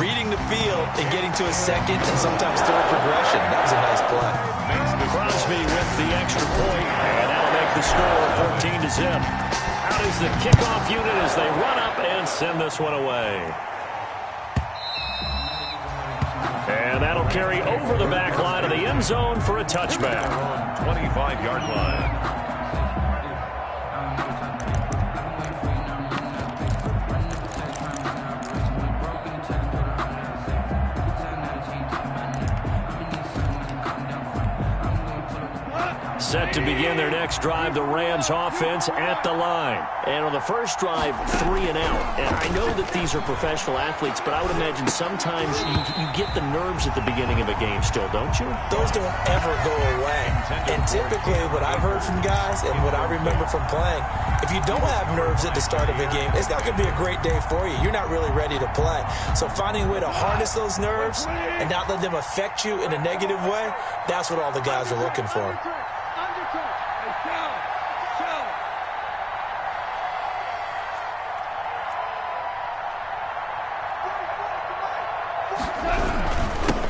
reading the field and getting to a second and sometimes third progression. That was a nice play. Crosby with the extra point, and that'll make the score 14-0. Out is the kickoff unit as they run up and send this one away. And that'll carry over the back line of the end zone for a touchback. 25-yard line. Set to begin their next drive, the Rams offense at the line. And on the first drive, 3 and out. And I know that these are professional athletes, but I would imagine sometimes you get the nerves at the beginning of a game still, don't you? Those don't ever go away. And typically what I've heard from guys and what I remember from playing, if you don't have nerves at the start of a game, it's not going to be a great day for you. You're not really ready to play. So finding a way to harness those nerves and not let them affect you in a negative way, that's what all the guys are looking for.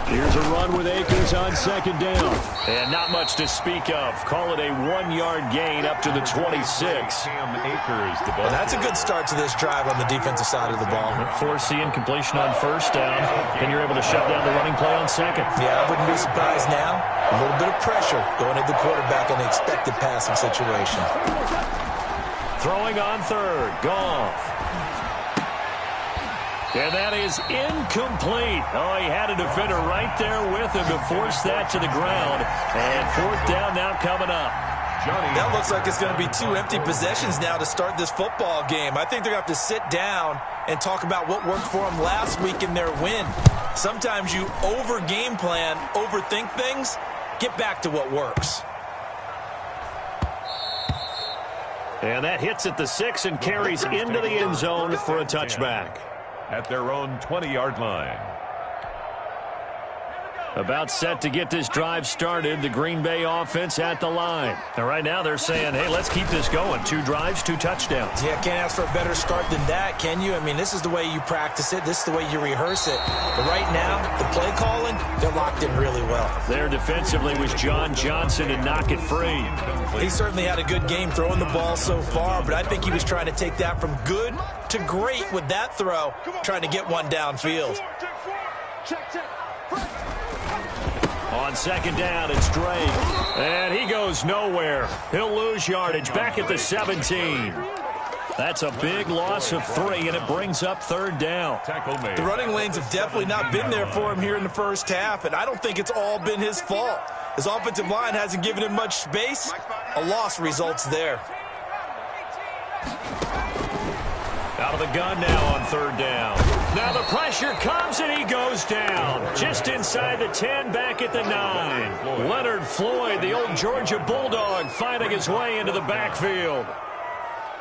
Here's a run with Akers on second down. And not much to speak of. Call it a 1-yard gain up to the 26. Well, that's a good start to this drive on the defensive side of the ball. Forcing completion on first down, and you're able to shut down the running play on second. Yeah, I wouldn't be surprised now. A little bit of pressure going at the quarterback in the expected passing situation. Throwing on third. Goff. And that is incomplete. Oh, he had a defender right there with him to force that to the ground. And fourth down now coming up. That looks like it's going to be 2 empty possessions now to start this football game. I think they're going to have to sit down and talk about what worked for them last week in their win. Sometimes you over-game plan, overthink things, get back to what works. And that hits at the 6 and carries into the end zone for a touchback. At their own 20-yard line. About set to get this drive started, the Green Bay offense at the line. And right now they're saying, hey, let's keep this going. 2 drives, 2 touchdowns. Yeah, can't ask for a better start than that, can you? I mean, this is the way you practice it. This is the way you rehearse it. But right now, the play calling, they're locked in really well. There defensively was John Johnson to knock it free. He certainly had a good game throwing the ball so far, but I think he was trying to take that from good to great with that throw, trying to get one downfield. On second down, it's Drake. And he goes nowhere. He'll lose yardage back at the 17. That's a big loss of 3, and it brings up third down. The running lanes have definitely not been there for him here in the first half, and I don't think it's all been his fault. His offensive line hasn't given him much space. A loss results there. Out of the gun now on third down. Now the pressure comes and he goes down. Just inside the 10, back at the 9. Leonard Floyd, the old Georgia Bulldog, finding his way into the backfield.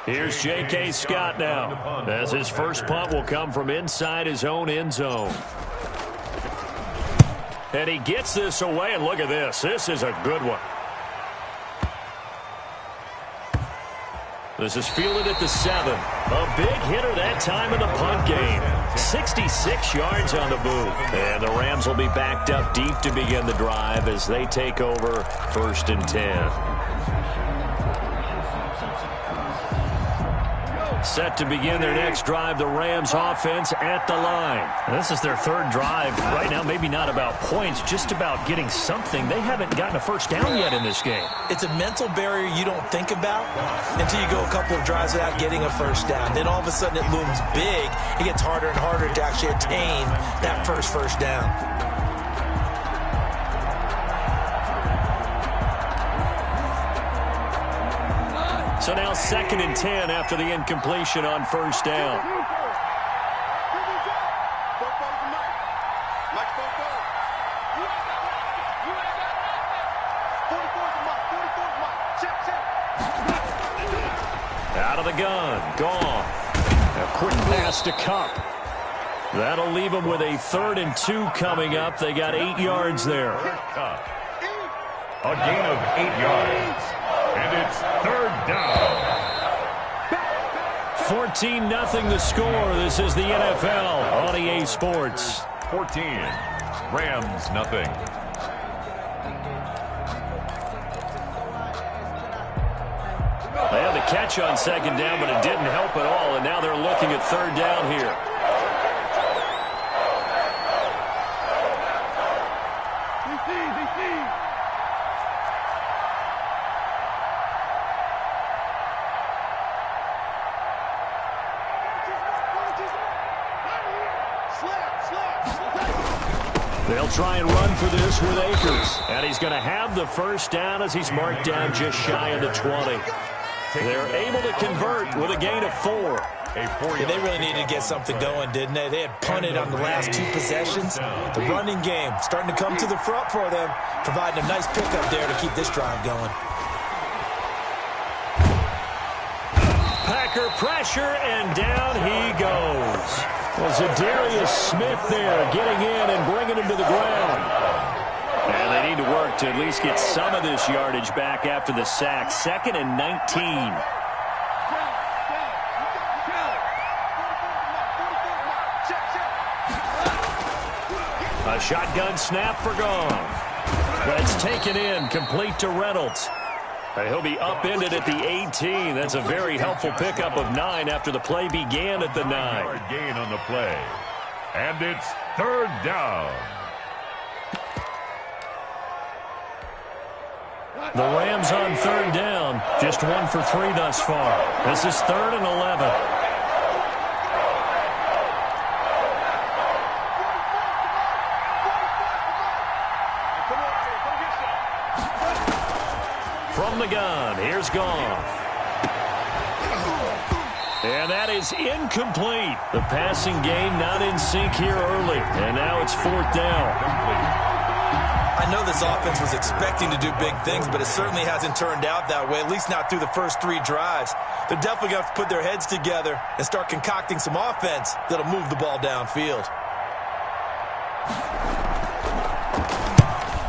Here's J.K. Scott now, as his first punt will come from inside his own end zone. And he gets this away, and look at this. This is a good one. This is fielded at the 7. A big hitter that time in the punt game. 66 yards on the boot. And the Rams will be backed up deep to begin the drive as they take over 1st and 10. Set to begin their next drive, the Rams offense at the line. This is their 3rd drive. Right now, maybe not about points, just about getting something. They haven't gotten a first down yet in this game. It's a mental barrier you don't think about until you go a couple of drives without getting a first down. Then all of a sudden it looms big. It gets harder and harder to actually attain that first down. So now 2nd and 10 after the incompletion on first down. Out of the gun, Goff. A quick pass to Cup. That'll leave them with a 3rd and 2 coming up. They got 8 yards there. A gain of 8 yards. And it's 3rd down. 14-0 the score. This is the NFL on EA Sports. 14. Rams nothing. They had the catch on second down, but it didn't help at all, and now they're looking at third down here. They'll try and run for this with Akers. And he's going to have the first down as he's marked down just shy of the 20. They're able to convert with a gain of 4. Yeah, they really needed to get something going, didn't they? They had punted on the last 2 possessions. The running game starting to come to the front for them, providing a nice pickup there to keep this drive going. Packer pressure, and down he goes. Well, Zadarius Smith there getting in and bringing him to the ground. And they need to work to at least get some of this yardage back after the sack. 2nd and 19. A shotgun snap for Goff. But it's taken in, complete to Reynolds. He'll be upended at the 18. That's a very helpful pickup of 9 after the play began at the 9. Gain on the play. And it's third down. The Rams on third down. Just 1 for 3 thus far. This is 3rd and 11. From the gun, here's Goff. And that is incomplete. The passing game not in sync here early. And now it's 4th down. I know this offense was expecting to do big things, but it certainly hasn't turned out that way, at least not through the first 3 drives. They're definitely going to have to put their heads together and start concocting some offense that'll move the ball downfield.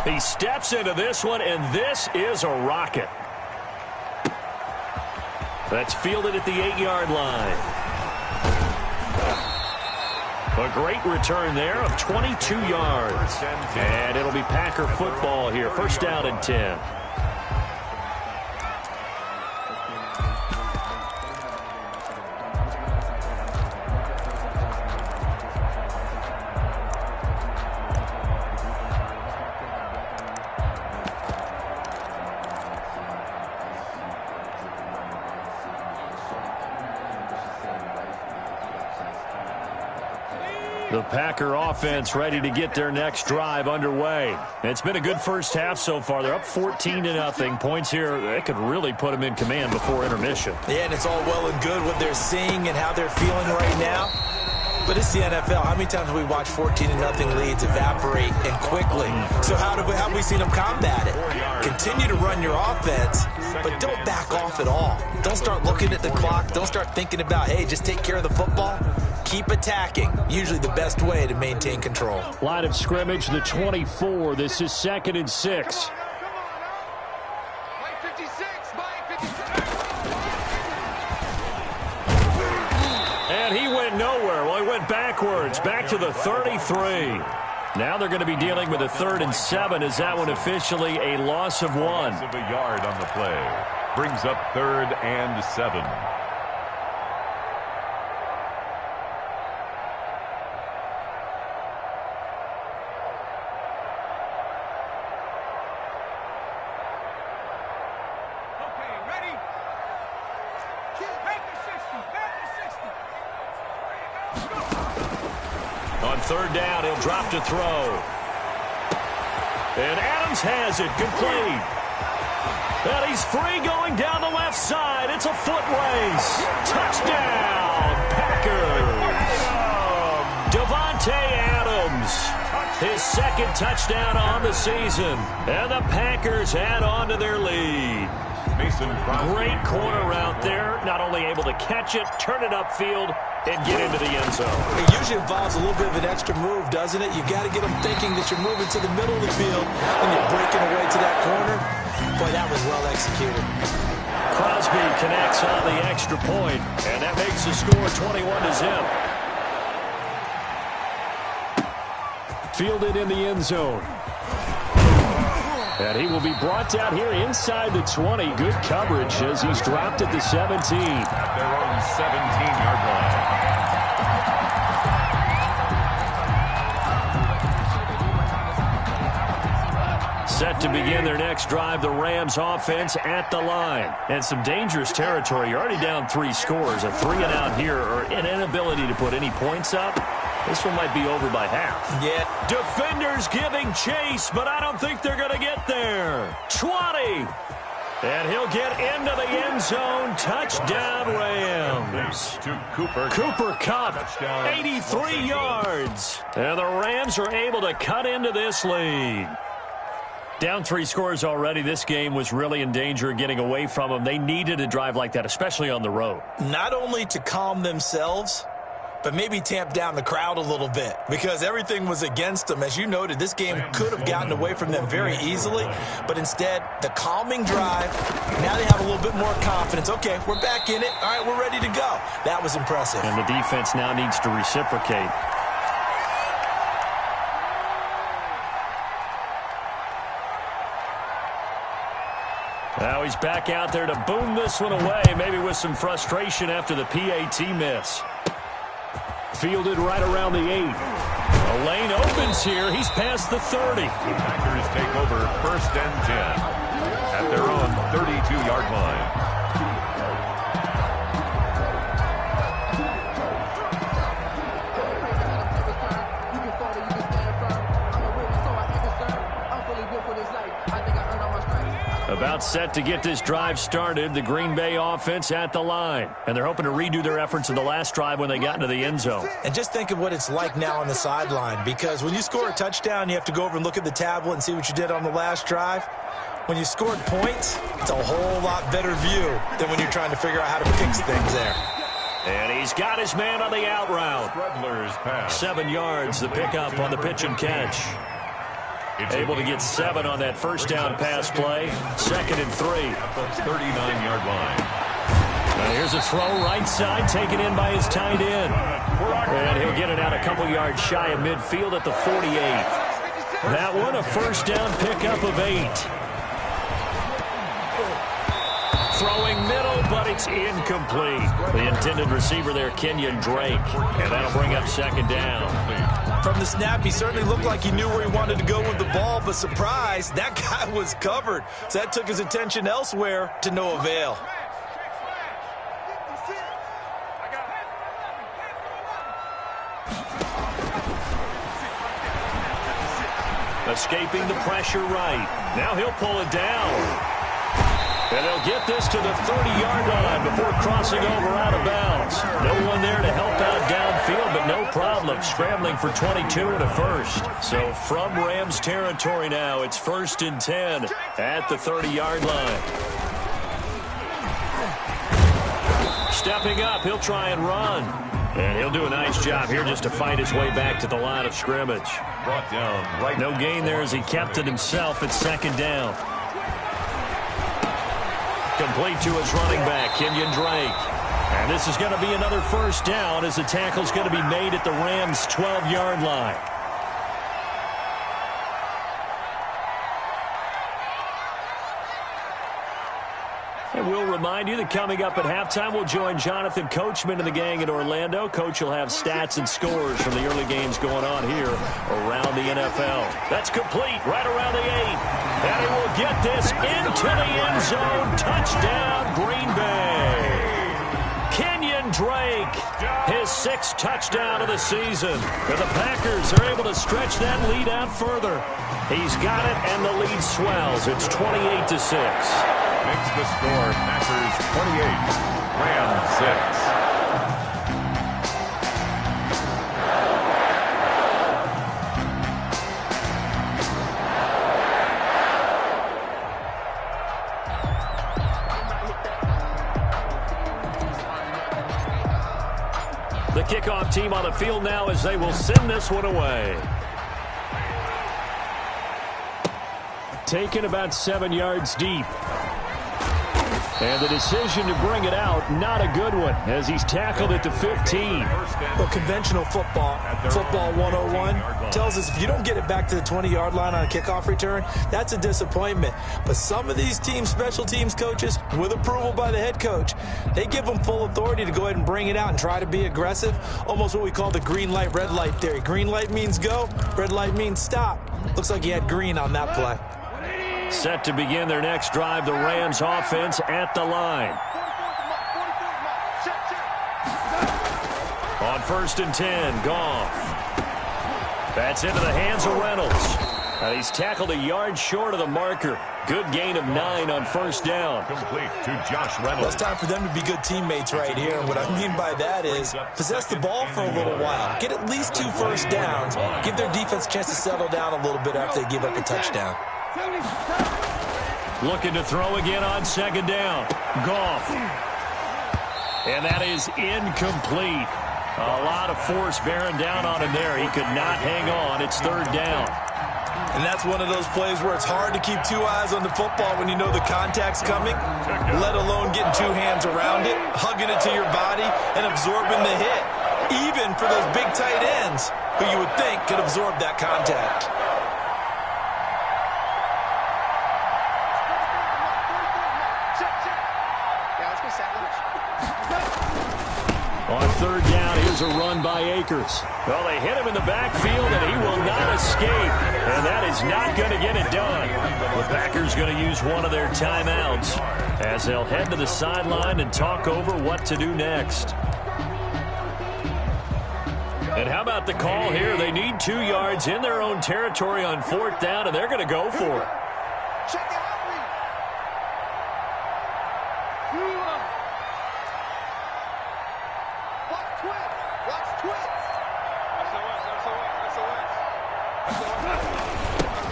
He steps into this one, and this is a rocket. That's fielded at the 8-yard line. A great return there of 22 yards. And it'll be Packer football here. First down and 10. The Packer offense ready to get their next drive underway. It's been a good first half so far. They're up 14-0. Points here, they could really put them in command before intermission. Yeah, and it's all well and good what they're seeing and how they're feeling right now. But it's the NFL. How many times have we watched 14-0 leads evaporate and quickly? So how have we seen them combat it? Continue to run your offense, but don't back off at all. Don't start looking at the clock. Don't start thinking about, hey, just take care of the football. Keep attacking. Usually the best way to maintain control. Line of scrimmage, the 24. This is 2nd and 6. And he went nowhere. Well, he went backwards, back to the 33. Now they're going to be dealing with a 3rd and 7. Is that one officially a loss of 1? Of a yard on the play. Brings up 3rd and 7. On 3rd down, he'll drop to throw. And Adams has it, complete. And he's free going down the left side. It's a foot race. Touchdown, Packers. Davante Adams, his 2nd touchdown on the season. And the Packers add on to their lead. Great corner route there. Not only able to catch it, turn it upfield, and get into the end zone. It usually involves a little bit of an extra move, doesn't it? You've got to get them thinking that you're moving to the middle of the field and you're breaking away to that corner. Boy, that was well executed. Crosby connects on the extra point, and that makes the score 21-0. Fielded in the end zone. And he will be brought down here inside the 20. Good coverage as he's dropped at the 17. At their own 17-yard line. Set to begin their next drive, the Rams offense at the line. And some dangerous territory. You're already down 3 scores. A 3-and-out here, or an inability to put any points up. This one might be over by half. Yeah. Defenders giving chase, but I don't think they're going to get there. 20. And he'll get into the end zone. Touchdown, Rams. To Cooper. Cooper Kupp, Touchdown. 83 yards. And the Rams are able to cut into this lead. Down 3 scores already. This game was really in danger of getting away from them. They needed a drive like that, especially on the road. Not only to calm themselves, but maybe tamp down the crowd a little bit because everything was against them. As you noted, this game could have gotten away from them very easily, but instead, the calming drive, now they have a little bit more confidence. Okay, we're back in it. All right, we're ready to go. That was impressive. And the defense now needs to reciprocate. Now he's back out there to boom this one away, maybe with some frustration after the PAT miss. Fielded right around the 8. A lane opens here. He's past the 30. Packers take over 1st and 10 at their own 32-yard line. About set to get this drive started, the Green Bay offense at the line. And they're hoping to redo their efforts in the last drive when they got into the end zone. And just think of what it's like now on the sideline, because when you score a touchdown, you have to go over and look at the tablet and see what you did on the last drive. When you scored points, it's a whole lot better view than when you're trying to figure out how to fix things there. And he's got his man on the out route. Redler's pass. 7 yards, the pickup on the pitch and catch. Able to get 7 on that first down pass play. 2nd and 3. At the 39-yard line. Now here's a throw right side, taken in by his tight end. And he'll get it out a couple yards shy of midfield at the 48. That one, a first down pickup of 8. Throwing middle, but it's incomplete. The intended receiver there, Kenyon Drake. And that'll bring up 2nd down. From the snap, he certainly looked like he knew where he wanted to go with the ball, but surprise, that guy was covered. So that took his attention elsewhere to no avail. Escaping the pressure right. Now he'll pull it down. And they'll get this to the 30-yard line before crossing over out of bounds. No one there to help out downfield, but no problem. Scrambling for 22 and a first. So from Rams territory now, it's 1st and 10 at the 30-yard line. Stepping up, he'll try and run. And he'll do a nice job here just to fight his way back to the line of scrimmage. Brought down right. No gain there as he kept it himself at 2nd down. Complete to his running back, Kenyon Drake. And this is going to be another first down as the tackle's going to be made at the Rams' 12-yard line. And we'll remind you that coming up at halftime, we'll join Jonathan Coachman and the gang in Orlando. Coach will have stats and scores from the early games going on here around the NFL. That's complete right around the 8. And he will get this into the end zone. Touchdown, Green Bay. Kenyon Drake, his 6th touchdown of the season. And the Packers are able to stretch that lead out further. He's got it, and the lead swells. It's 28-6. Makes the score Packers 28. The kickoff team on the field now as they will send this one away. Taken about 7 yards deep. And the decision to bring it out, not a good one, as he's tackled at the 15. Well, conventional football 101, tells us if you don't get it back to the 20-yard line on a kickoff return, that's a disappointment. But some of these team special teams coaches, with approval by the head coach, they give them full authority to go ahead and bring it out and try to be aggressive, almost what we call the green light, red light theory. Green light means go, red light means stop. Looks like he had green on that play. Set to begin their next drive, the Rams offense at the line. On 1st and 10, Goff. That's into the hands of Reynolds. He's tackled a yard short of the marker. Good gain of 9 on 1st down. Complete to Josh Reynolds. Well, it's time for them to be good teammates right here. And what I mean by that is possess the ball for a little while. Get at least 2 first downs. Give their defense a chance to settle down a little bit after they give up a touchdown. Looking to throw again on 2nd down. Goff. And that is incomplete. A lot of force bearing down on him there. He could not hang on. It's 3rd down. And that's one of those plays where it's hard to keep 2 eyes on the football when you know the contact's coming, let alone getting 2 hands around it, hugging it to your body, and absorbing the hit, even for those big tight ends who you would think could absorb that contact. On 3rd down, here's a run by Akers. Well, they hit him in the backfield, and he will not escape. And that is not going to get it done. The Packers going to use one of their timeouts as they'll head to the sideline and talk over what to do next. And how about the call here? They need 2 yards in their own territory on 4th down, and they're going to go for it.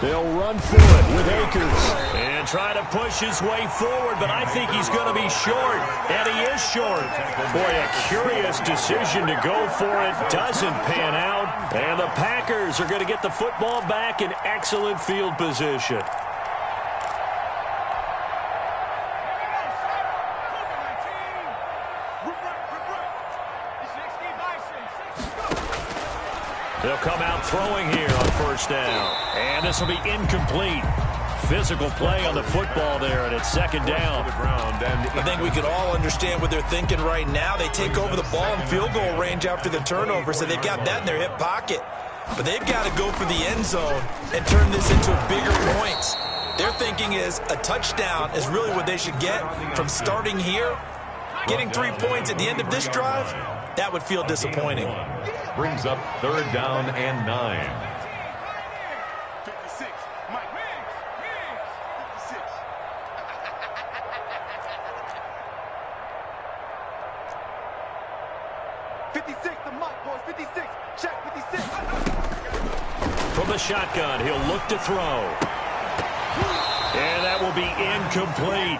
They'll run for it with Akers. And try to push his way forward, but I think he's going to be short. And he is short. Boy, a curious decision to go for it. Doesn't pan out. And the Packers are going to get the football back in excellent field position. They'll come out throwing here on 1st down. And this will be incomplete. Physical play on the football there, and it's 2nd down. I think we could all understand what they're thinking right now. They take over the ball in field goal range after the turnover, so they've got that in their hip pocket. But they've got to go for the end zone and turn this into bigger points. Their thinking is a touchdown is really what they should get from starting here. Getting 3 points at the end of this drive, that would feel disappointing. Brings up 3rd down and 9. From the shotgun, he'll look to throw. And that will be incomplete.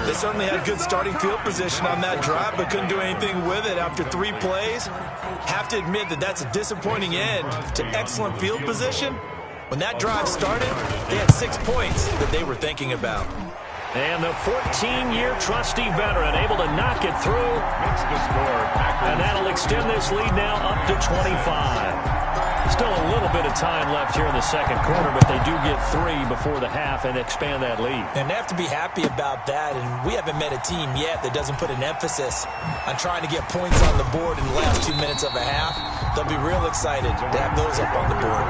They certainly had good starting field position on that drive, but couldn't do anything with it after 3 plays. Have to admit that that's a disappointing end to excellent field position. When that drive started, they had 6 points that they were thinking about. And the 14-year trusty veteran able to knock it through. And that'll extend this lead now up to 25. Still a little bit of time left here in the 2nd quarter, but they do get 3 before the half and expand that lead. And they have to be happy about that, and we haven't met a team yet that doesn't put an emphasis on trying to get points on the board in the last 2 minutes of a half. They'll be real excited to have those up on the board.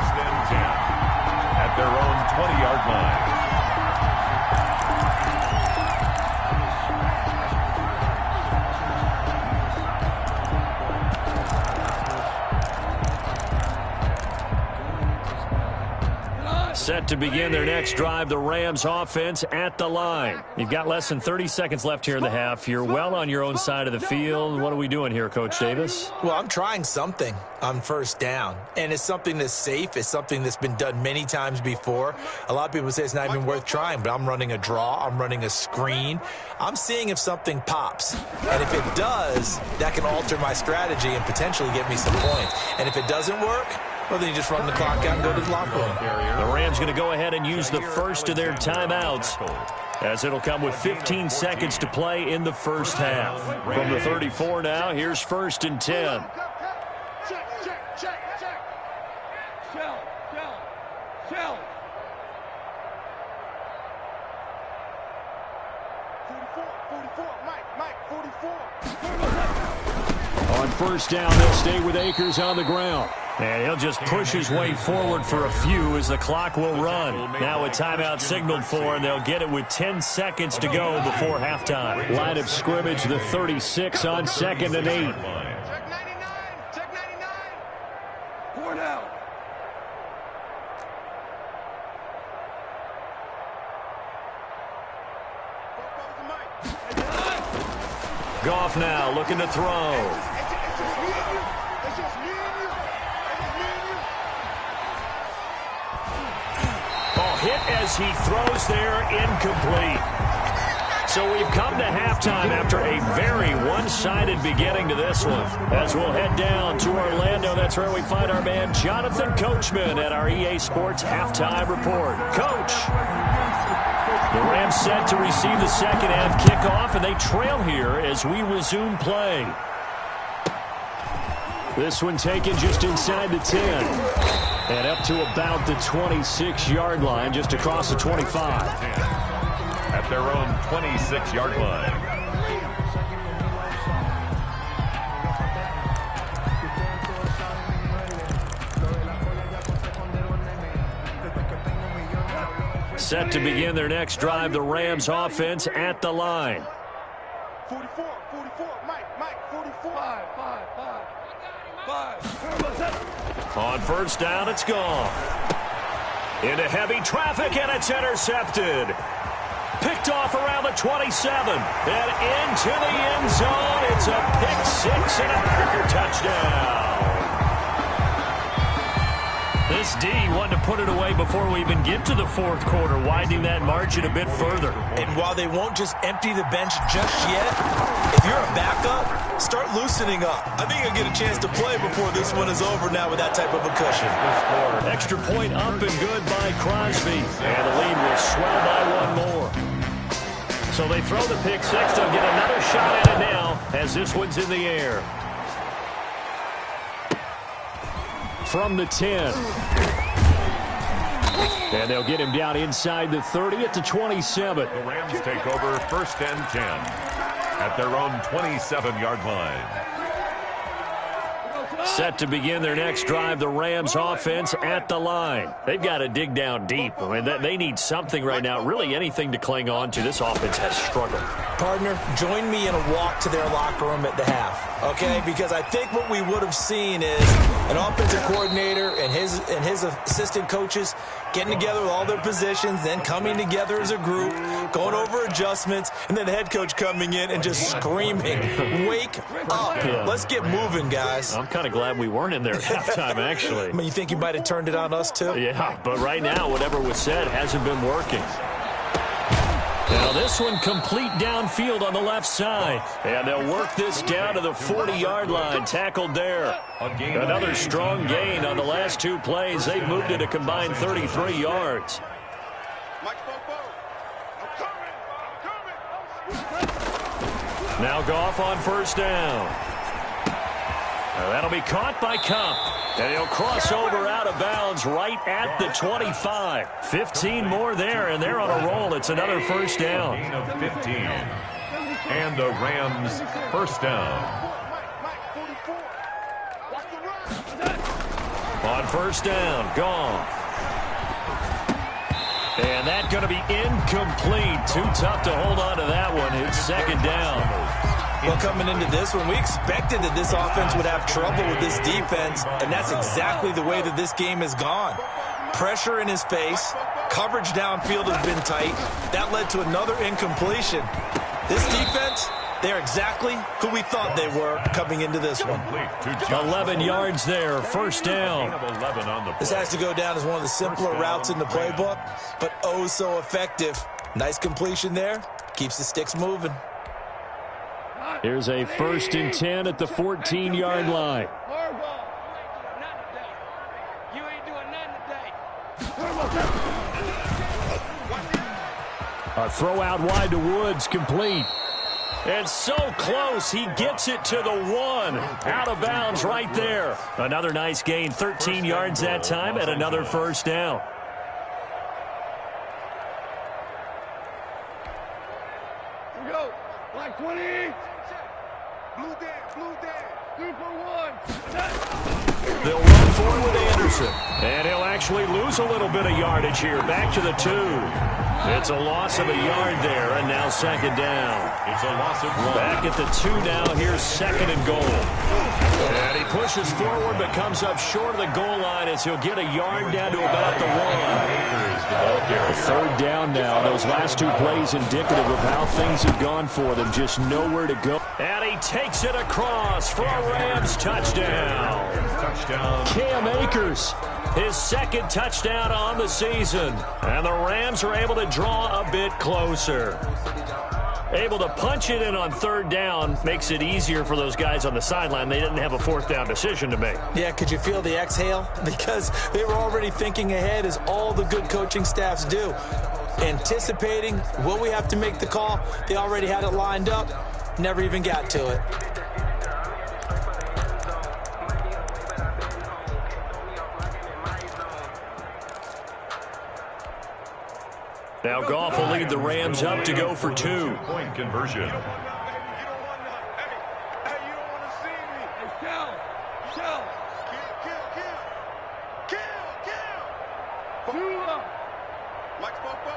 At their own 20-yard line. Set to begin their next drive, the Rams offense at the line. You've got less than 30 seconds left here in the half. You're well on your own side of the field. What are we doing here, Coach Davis? Well, I'm trying something on 1st down, and it's something that's safe. It's something that's been done many times before. A lot of people say it's not even worth trying, but I'm running a draw. I'm running a screen. I'm seeing if something pops, and if it does, that can alter my strategy and potentially get me some points. And if it doesn't work, well, then you just run the clock out and go to the locker room. The Rams going to go ahead and use the first of their timeouts as it'll come with 15 seconds to play in the first half. From the 34 now, here's 1st and 10. On 1st down, they'll stay with Akers on the ground. And he'll just push his way forward for a few as the clock will run. Now a timeout signaled for, and they'll get it with 10 seconds to go before halftime. Line of scrimmage, the 36 on 2nd and 8. Check 99. Check 99. 4 down. Goff now looking to throw. Ball hit as he throws there, incomplete. So we've come to halftime after a very one-sided beginning to this one. As we'll head down to Orlando, that's where we find our man Jonathan Coachman at our EA Sports Halftime Report. Coach! The Rams set to receive the second half kickoff, and they trail here as we resume play. This one taken just inside the 10. And up to about the 26-yard line, just across the 25. At their own 26-yard line. Set to begin their next drive, the Rams offense at the line. 44, Mike, 44. 5. On 1st down, it's gone. Into heavy traffic, and it's intercepted. Picked off around the 27. And into the end zone. It's a pick 6 and a Packer touchdown. This D wanted to put it away before we even get to the 4th quarter, widening that margin a bit further. And while they won't just empty the bench just yet, if you're a backup, start loosening up. I think you'll get a chance to play before this one is over now with that type of a cushion. Extra point up and good by Crosby. And the lead will swell by one more. So they throw the pick 6. They'll get another shot at it now as this one's in the air. From the 10. And they'll get him down inside the 30 at the 27. The Rams take over 1st and 10 at their own 27-yard line. Set to begin their next drive, the Rams offense at the line. They've got to dig down deep. I mean, they need something right now, really anything to cling on to. This offense has struggled. Partner, join me in a walk to their locker room at the half, okay? Because I think what we would have seen is an offensive coordinator and his assistant coaches getting together with all their positions, then coming together as a group, going over adjustments, and then the head coach coming in and just screaming, wake up. Let's get moving, guys. I'm kind of glad we weren't in there at halftime, actually. I mean, you think you might have turned it on us, too? Yeah, but right now, whatever was said hasn't been working. Now this one complete downfield on the left side. And they'll work this down to the 40-yard line. Tackled there. Another strong gain on the last 2 plays. They've moved it a combined 33 yards. Now Goff on 1st down. Now that'll be caught by Cup. And he'll cross over out of bounds right at the 25. 15 more there, and they're on a roll. It's another 1st down. Gain of 15. And the Rams 1st down. On 1st down, Goff. And that's going to be incomplete. Too tough to hold on to that one. It's 2nd down. Well, coming into this one, we expected that this offense would have trouble with this defense, and that's exactly the way that this game has gone. Pressure in his face, coverage downfield has been tight. That led to another incompletion. This defense, they're exactly who we thought they were coming into this one. 11 yards there, 1st down. This has to go down as one of the simpler routes in the playbook, but oh so effective. Nice completion there, keeps the sticks moving. Here's a 1st and 10 at the 14-yard line. A throw out wide to Woods, complete. And so close, he gets it to the 1. Out of bounds right there. Another nice gain, 13 yards that time, and another first down. Here we go. Black 20. Blue dead. 2 for 1. They'll run forward with Anderson. And he'll actually lose a little bit of yardage here. Back to the 2. It's a loss of a yard there, and now second down. It's a loss of 1. Back at the 2 now. Here's second and goal. And he pushes forward but comes up short of the goal line as he'll get a yard down to about the 1. Third down now. Those last 2 plays indicative of how things have gone for them. Just nowhere to go. And he takes it across for a Rams touchdown. Cam Akers, his second touchdown on the season. And the Rams are able to draw a bit closer. Able to punch it in on third down makes it easier for those guys on the sideline. They didn't have a fourth down decision to make. Yeah, could you feel the exhale? Because they were already thinking ahead, as all the good coaching staffs do. Anticipating, will we have to make the call? They already had it lined up. Never even got to it. Now Goff will lead the Rams up to go for 2. Point conversion. You don't want to see me. Hey, kill. Like Popo.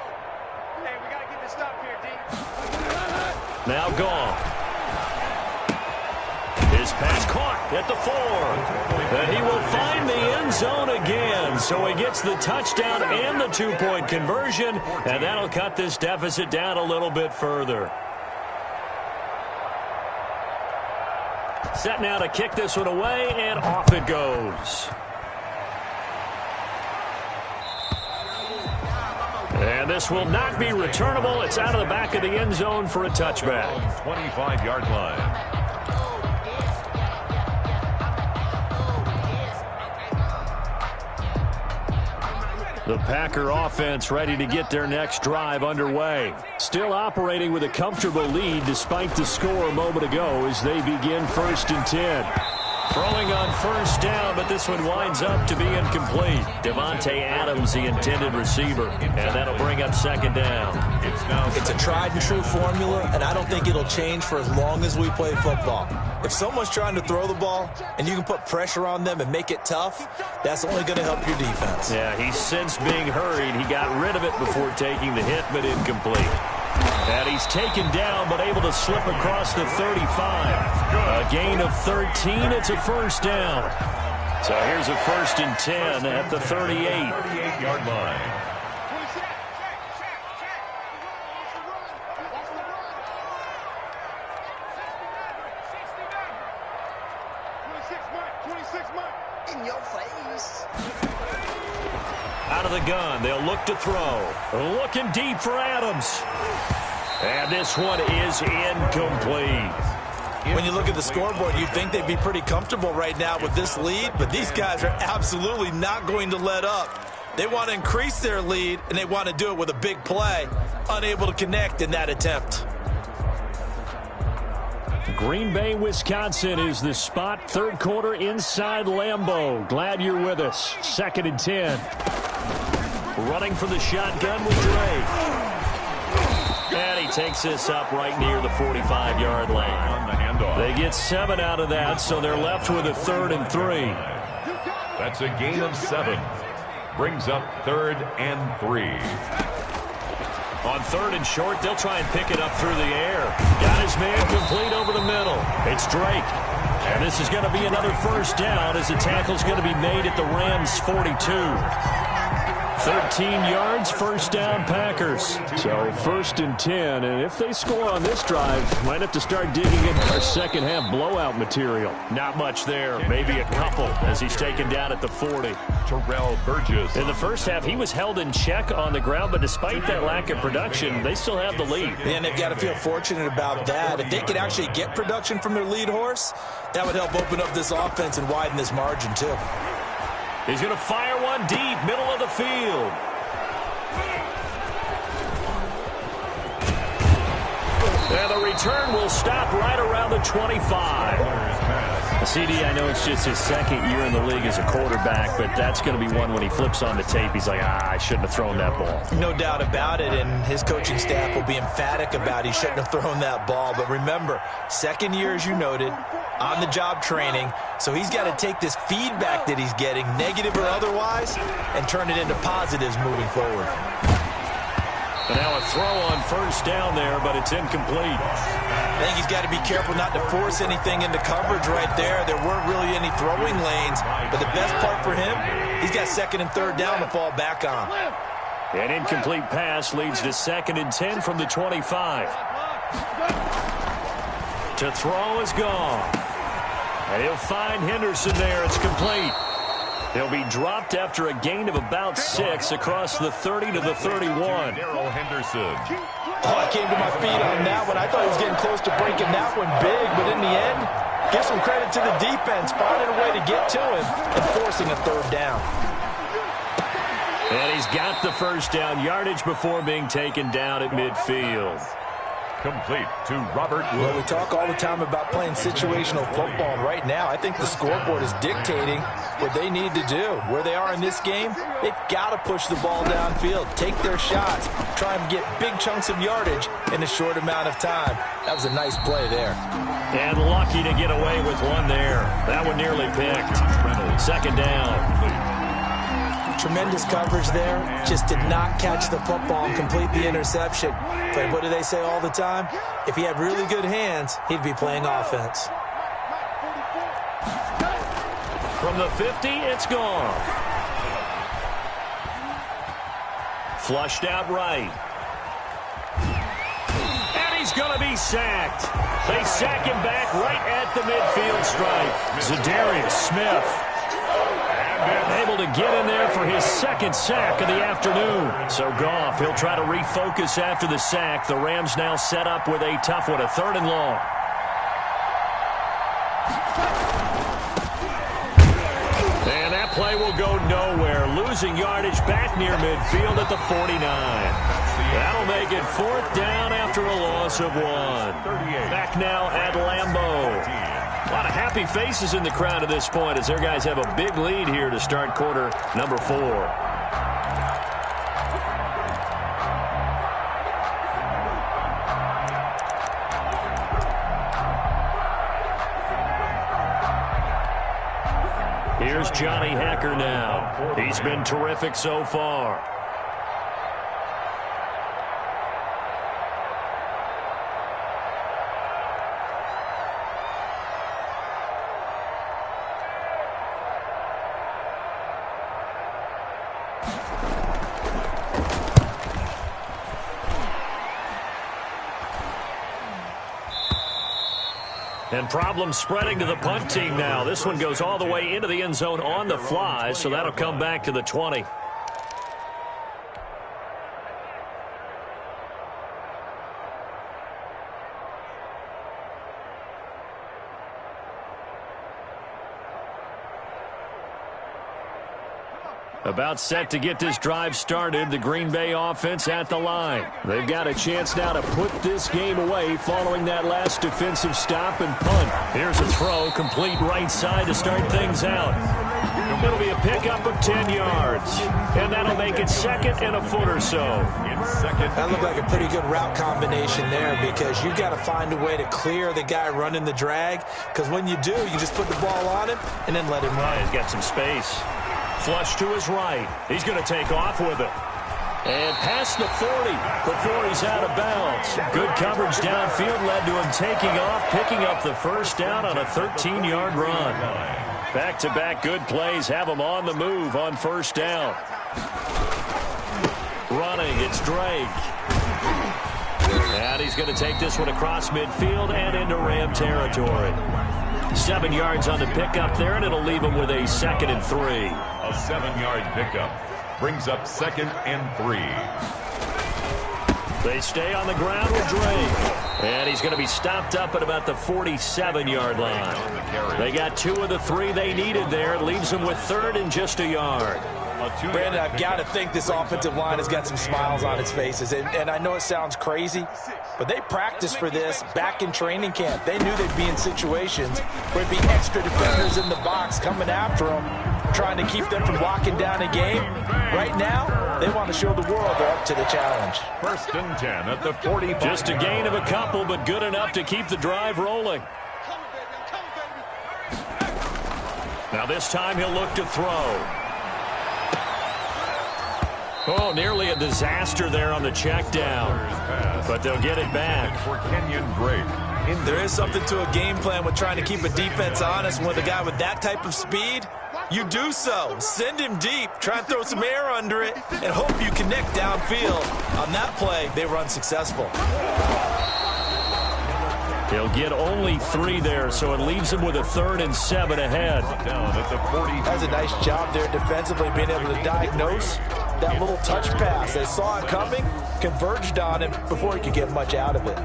Hey, we got to get this stop here, D. Now Goff. His pass caught at the 4. And he will find the end zone again. So he gets the touchdown and the 2-point conversion. And that'll cut this deficit down a little bit further. Set now to kick this one away, and off it goes. And this will not be returnable. It's out of the back of the end zone for a touchback. 25-yard line. The Packer offense ready to get their next drive underway. Still operating with a comfortable lead despite the score a moment ago as they begin 1st and 10. Throwing on first down, but this one winds up to be incomplete. Devontae Adams, the intended receiver, and that'll bring up second down. It's a tried and true formula, and I don't think it'll change for as long as we play football. If someone's trying to throw the ball and you can put pressure on them and make it tough, that's only going to help your defense. Yeah, he's since being hurried. He got rid of it before taking the hit, but incomplete. And he's taken down, but able to slip across the 35. A gain of 13. It's a first down. So here's a 1st and 10 at the 38-yard line. In your face. Out of the gun, they'll look to throw. Looking deep for Adams. And this one is incomplete. When you look at the scoreboard, you'd think they'd be pretty comfortable right now with this lead, but these guys are absolutely not going to let up. They want to increase their lead, and they want to do it with a big play. Unable to connect in that attempt. Green Bay, Wisconsin is the spot. 3rd quarter inside Lambeau. Glad you're with us. 2nd and 10. Running from the shotgun with Drake. And he takes this up right near the 45-yard line. On the handoff. They get 7 out of that, so they're left with a 3rd and 3. That's a gain of 7. Brings up 3rd and 3. On 3rd and short, they'll try and pick it up through the air. Got his man complete over the middle. It's Drake. And this is going to be another first down as the tackle's going to be made at the Rams' 42. 13 yards, first down, Packers. So 1st and 10, and if they score on this drive, might have to start digging into our second half blowout material. Not much there, maybe a couple as he's taken down at the 40. Terrell Burgess. In the first half, he was held in check on the ground, but despite that lack of production, they still have the lead. And they've got to feel fortunate about that. If they could actually get production from their lead horse, that would help open up this offense and widen this margin too. He's going to fire one deep, middle of the field. And the return will stop right around the 25. CD, I know it's just his second year in the league as a quarterback, but that's going to be one when he flips on the tape. He's like, I shouldn't have thrown that ball. No doubt about it, and his coaching staff will be emphatic about he shouldn't have thrown that ball. But remember, second year, as you noted, on-the-job training, so he's got to take this feedback that he's getting, negative or otherwise, and turn it into positives moving forward. And now a throw on first down there, but it's incomplete. I think he's got to be careful not to force anything into coverage right there. There weren't really any throwing lanes, but the best part for him, he's got second and third down to fall back on. An incomplete pass leads to 2nd and 10 from the 25. To throw is gone. And he'll find Henderson there. It's complete. He'll be dropped after a gain of about 6 across the 30 to the 31. Henderson. Oh, I came to my feet on that one. I thought he was getting close to breaking that one big, but in the end, give some credit to the defense, finding a way to get to him and forcing a third down. And he's got the first down yardage before being taken down at midfield. Complete to Robert Woods. Well, we talk all the time about playing situational football, and right now I think the scoreboard is dictating what they need to do. Where they are in this game, they've got to push the ball downfield, take their shots, try and get big chunks of yardage in a short amount of time. That was a nice play there. And lucky to get away with one there. That one nearly picked. Second down. Tremendous coverage there. Just did not catch the football and complete the interception. But what do they say all the time? If he had really good hands, he'd be playing offense. From the 50, it's gone. Flushed out right. And he's going to be sacked. They sack him back right at the midfield stripe. Zadarius Smith able to get in there for his second sack of the afternoon. So Goff, he'll try to refocus after the sack. The Rams now set up with a tough one, a 3rd and long. And that play will go nowhere. Losing yardage back near midfield at the 49. That'll make it 4th down after a loss of 1. Back now at Lambeau. A lot of happy faces in the crowd at this point as their guys have a big lead here to start quarter number 4. Here's Johnny Hacker now. He's been terrific so far. And problems spreading to the punt team now. This one goes all the way into the end zone on the fly, so that'll come back to the 20. About set to get this drive started. The Green Bay offense at the line. They've got a chance now to put this game away following that last defensive stop and punt. Here's a throw, complete right side to start things out. It'll be a pickup of 10 yards. And that'll make it 2nd and a foot or so. That looked like a pretty good route combination there because you've got to find a way to clear the guy running the drag. Because when you do, you just put the ball on him and then let him run. He's got some space. Flush to his right. He's going to take off with it. And past the 40 before he's out of bounds. Good coverage downfield led to him taking off, picking up the first down on a 13-yard run. Back-to-back good plays have him on the move on first down. Running, it's Drake. And he's going to take this one across midfield and into Ram territory. 7 yards on the pickup there, and it'll leave him with a 2nd and 3. A 7-yard pickup brings up 2nd and 3. They stay on the ground with Drake. And he's going to be stopped up at about the 47-yard line. They got 2 of the 3 they needed there. It leaves them with 3rd and just a yard. Brandon, I've got to think this offensive line has got some smiles on its faces. And I know it sounds crazy, but they practiced for this back in training camp. They knew they'd be in situations where it'd be extra defenders in the box coming after them, trying to keep them from locking down a game. Right now, they want to show the world they're up to the challenge. 1st and 10 at the 40. Just a gain of a couple, but good enough to keep the drive rolling. Now this time he'll look to throw. Oh, nearly a disaster there on the check down. But they'll get it back. For Kenyon Drake. There is something to a game plan with trying to keep a defense honest. With a guy with that type of speed, you do so. Send him deep. Try and throw some air under it and hope you connect downfield. On that play, they were unsuccessful. He'll get only 3 there, so it leaves him with a 3rd and 7 ahead. Down at the 40. That's a nice job there defensively, being able to diagnose that little touch pass. They saw it coming, converged on him before he could get much out of it.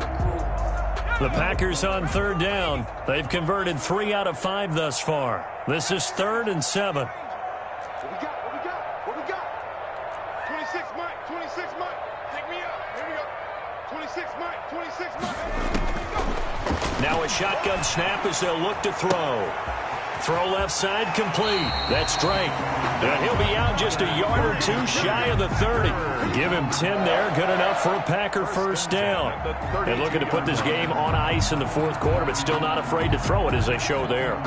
The Packers on 3rd down. They've converted 3 out of 5 thus far. This is 3rd and 7. What we got? 26, Mike. 26, Mike. Take me up. Here we go. 26, Mike. 26, Mike. Now a shotgun snap as they'll look to throw. Throw left side complete. That's Drake. And he'll be out just a yard or 2 shy of the 30. Give him 10 there. Good enough for a Packer 1st down. They're looking to put this game on ice in the 4th quarter, but still not afraid to throw it as they show there.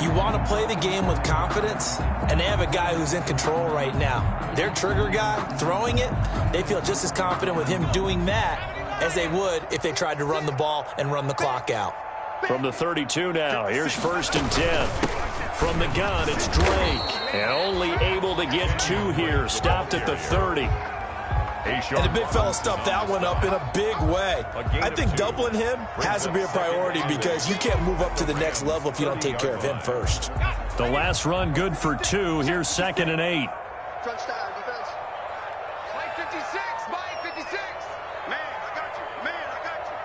You want to play the game with confidence, and they have a guy who's in control right now. Their trigger guy, throwing it, they feel just as confident with him doing that as they would if they tried to run the ball and run the clock out. From the 32 now, here's 1st and 10. From the gun, it's Drake. And only able to get 2 here. Stopped at the 30. And the big fella stuffed that one up in a big way. I think doubling him has to be a priority because you can't move up to the next level if you don't take care of him first. The last run good for 2. Here's 2nd and 8. Crunch down, defense. Mike 56, Mike 56. Man, I got you. Man, I got you.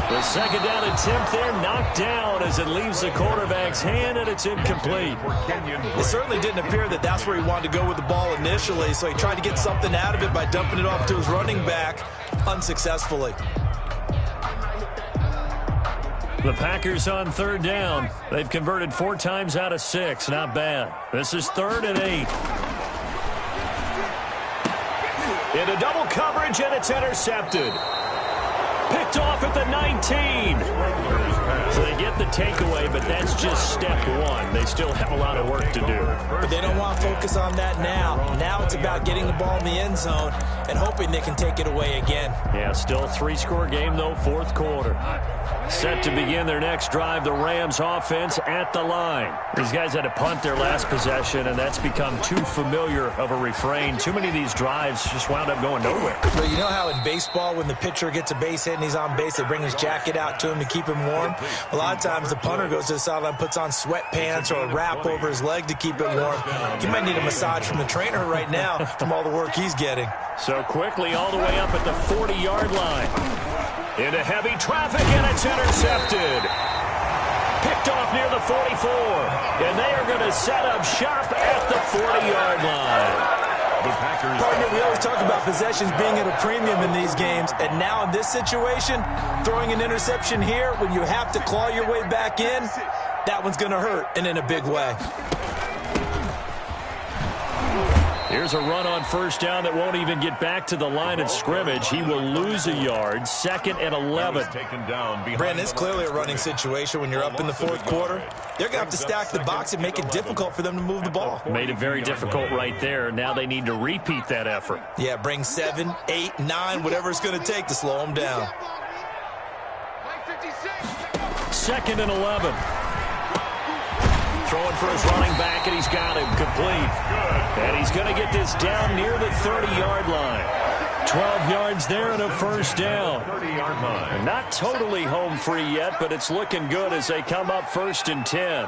The 2nd down attempt there knocked down as it leaves the quarterback's hand, and it's incomplete. It certainly didn't appear that that's where he wanted to go with the ball initially, so he tried to get something out of it by dumping it off to his running back unsuccessfully. The Packers on 3rd down. They've converted 4 times out of 6. Not bad. This is 3rd and 8. Into double coverage, and it's intercepted. Picked off at the 19. So they get the takeaway, but that's just step 1. They still have a lot of work to do. But they don't want to focus on that now. Now it's about getting the ball in the end zone and hoping they can take it away again. Yeah, still a 3-score game, though, 4th quarter. Set to begin their next drive, the Rams offense at the line. These guys had to punt their last possession, and that's become too familiar of a refrain. Too many of these drives just wound up going nowhere. But you know how in baseball, when the pitcher gets a base hit and he's on base, they bring his jacket out to him to keep him warm? A lot of times the punter goes to the sideline, puts on sweatpants or a wrap over his leg to keep it warm. He might need a massage from the trainer right now from all the work he's getting. So quickly all the way up at the 40-yard line. Into heavy traffic, and it's intercepted. Picked off near the 44. And they are going to set up shop at the 40-yard line. Partner, we always talk about possessions being at a premium in these games, and now in this situation, throwing an interception here when you have to claw your way back in, that one's going to hurt, and in a big way. Here's a run on 1st down that won't even get back to the line of scrimmage. He will lose a yard. 2nd and 11. Brandon, it's clearly a running situation when you're up in the 4th quarter. They're going to have to stack the box and make it difficult for them to move the ball. Made it very difficult right there. Now they need to repeat that effort. Yeah, bring 7, 8, 9, whatever it's going to take to slow them down. Mike 56. 2nd and 11. Throwing for his running back, and he's got him complete. And he's going to get this down near the 30-yard line. 12 yards there and a 1st down. 30-yard line. Not totally home free yet, but it's looking good as they come up 1st and 10.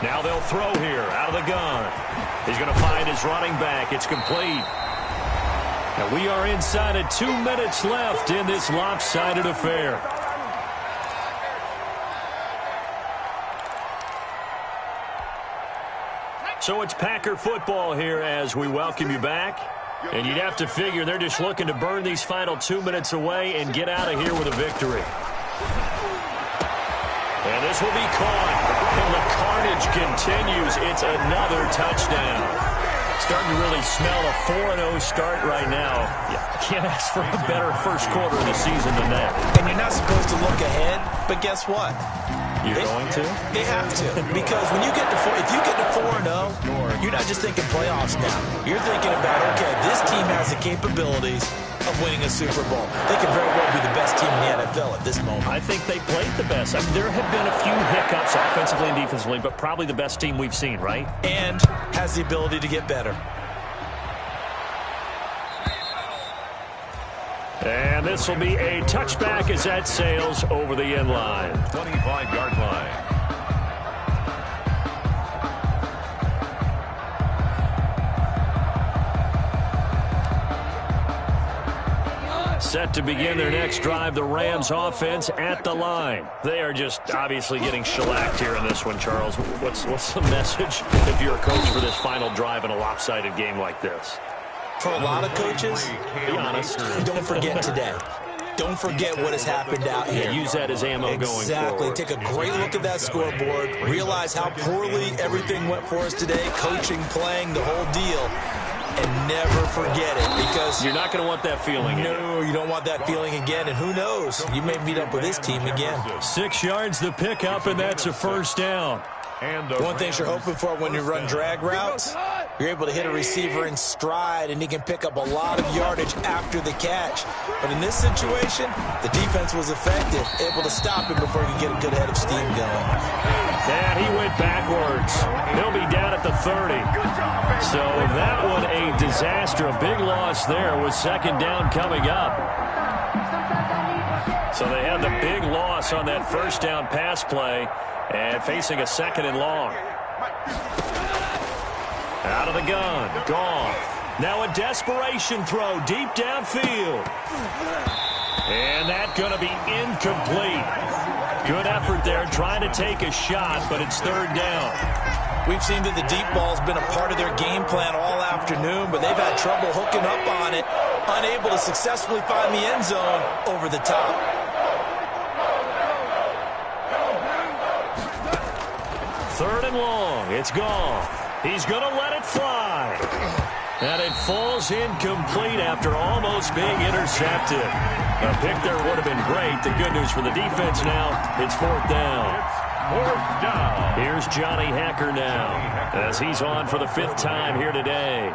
Now they'll throw here out of the gun. He's going to find his running back. It's complete. And we are inside of 2 minutes left in this lopsided affair. So it's Packer football here as we welcome you back. And you'd have to figure they're just looking to burn these final 2 minutes away and get out of here with a victory. And this will be caught. And the carnage continues. It's another touchdown. Starting to really smell a 4-0 start right now. Can't ask for a better first quarter of the season than that. And you're not supposed to look ahead, but guess what? You're going to? They have to, because when you get to if you get to 4-0, you're not just thinking playoffs now. You're thinking about, okay, this team has the capabilities of winning a Super Bowl. They could very well be the best team in the NFL at this moment. I think they played the best. I mean, there have been a few hiccups offensively and defensively, but probably the best team we've seen, right? And has the ability to get better. And this will be a touchback as that sails over the end line. 25-yard line. Set to begin their next drive, the Rams offense at the line. They are just obviously getting shellacked here in this one, Charles. What's the message if you're a coach for this final drive in a lopsided game like this? For a lot of coaches, be honest, don't forget today. Don't forget what has happened out here. Use that as ammo going forward. Exactly. Take a great look at that scoreboard. Realize how poorly everything went for us today. Coaching, playing, the whole deal. And never forget it, because you're not going to want that feeling again. No, you don't want that feeling again. And who knows? You may meet up with this team again. 6 yards the pickup, and that's a first down. One thing you're hoping for when you run drag routes, you're able to hit a receiver in stride, and he can pick up a lot of yardage after the catch. But in this situation, the defense was effective, able to stop him before he could get a good head of steam going. And he went backwards. He'll be down at the 30. So that one a disaster. A big loss there with second down coming up. So they had the big loss on that first down pass play. And facing a second and long. Out of the gun. Goff. Now a desperation throw deep downfield. And that's going to be incomplete. Good effort there trying to take a shot, but it's third down. We've seen that the deep ball's been a part of their game plan all afternoon, but they've had trouble hooking up on it, unable to successfully find the end zone over the top. Third and long. It's Goff. He's going to let it fly. And it falls incomplete after almost being intercepted. A pick there would have been great. The good news for the defense now, it's fourth down. Fourth down. Here's Johnny Hacker now as he's on for the fifth time here today.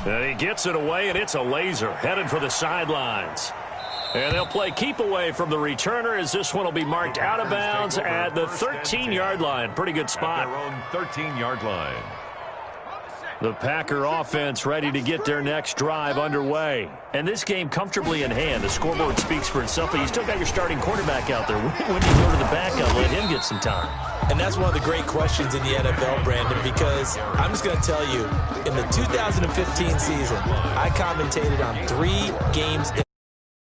And he gets it away, and it's a laser headed for the sidelines. And they'll play keep away from the returner as this one will be marked out of bounds at the 13-yard line. Pretty good spot. At their own 13-yard line. The Packer offense ready to get their next drive underway. And this game comfortably in hand. The scoreboard speaks for itself, but you still got your starting quarterback out there. When do you go to the backup, let him get some time? And that's one of the great questions in the NFL, Brandon, because I'm just going to tell you, in the 2015 season, I commentated on 3 games